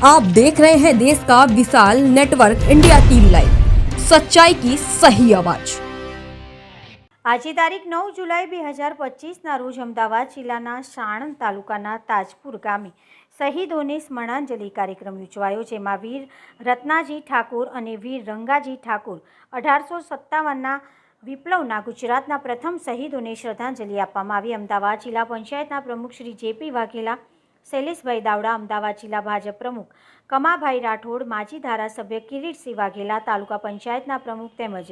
आप देख रहे हैं देश का विशाल नेटवर्क इंडिया टीवी लाइव, सच्चाई की सही आवाज। આજે તારીખ 9 જુલાઈ 2025ના રોજ અમદાવાદ જિલ્લાના સાણંદ તાલુકાના તાજપુર ગામે શહીદોને સ્મરણાંજલિ કાર્યક્રમ યોજાયો, જેમાં વીર રત્નાજી ઠાકોર અને વીર રંગાજી ઠાકોર 1857ના વિપ્લવના ગુજરાતના પ્રથમ શહીદોને શ્રદ્ધાંજલિ આપવામાં આવી। અમદાવાદ જિલ્લા પંચાયતના પ્રમુખ શ્રી જેપી વાઘેલા, શૈલેષભાઈ દાવડા, અમદાવાદ જિલ્લા ભાજપ પ્રમુખ કમાભાઈ રાઠોડ, માજી ધારાસભ્ય કિરીટસિંહ વાઘેલા, તાલુકા પંચાયતના પ્રમુખ તેમજ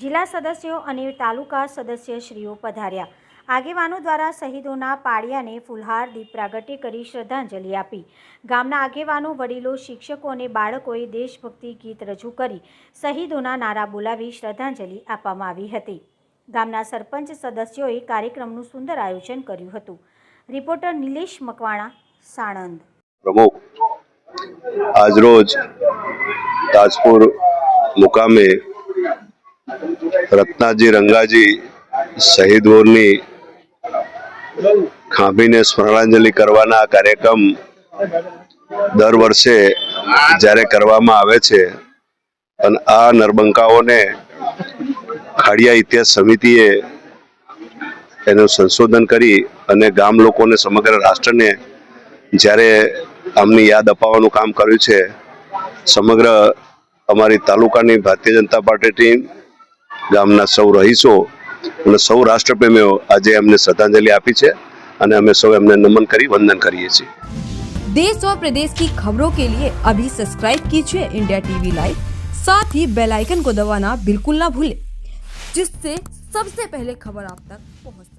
જિલ્લા સદસ્યો અને તાલુકા સદસ્યશ્રીઓ પધાર્યા। આગેવાનો દ્વારા શહીદોના પાળિયાને ફૂલહાર, દીપ પ્રાગટ્ય કરી શ્રદ્ધાંજલિ આપી। ગામના આગેવાનો, વડીલો, શિક્ષકો અને બાળકોએ દેશભક્તિ ગીત રજૂ કરી શહીદોના નારા બોલાવી શ્રદ્ધાંજલિ આપવામાં આવી હતી। ગામના સરપંચ સદસ્યોએ કાર્યક્રમનું સુંદર આયોજન કર્યું હતું। રિપોર્ટર નિલેશ મકવાણા, સાણંદ। પ્રમુખ આજરોજ તાજપુર મુકામે રત્નાજી રંગાજી શહીદોની ખાંભીને સ્મરણાંજલિ કરવાના કાર્યક્રમ દર વર્ષે જ્યારે કરવામાં આવે છે, અને આ નરબંકાઓને ખાડિયા ઇતિહાસ સમિતિએ એનું સંશોધન કરી અને ગામ લોકોને, સમગ્ર રાષ્ટ્રને જ્યારે આમની યાદ અપાવવાનું કામ કર્યું છે। સમગ્ર અમારી તાલુકાની ભારતીય જનતા પાર્ટી ટીમ, ગામના સૌ રહીશો અને સૌ રાષ્ટ્રપ્રેમીઓ આજે એમને શ્રદ્ધાંજલિ આપી છે અને અમે સૌ એમને નમન કરી વંદન કરીએ છીએ। देश और प्रदेश की खबरों के लिए अभी सब्सक्राइब कीजिए इंडिया टीवी लाइव, साथ ही बेल आइकन को दबाना बिल्कुल ना भूलें, जिससे सबसे पहले खबर आप तक पहुंचे।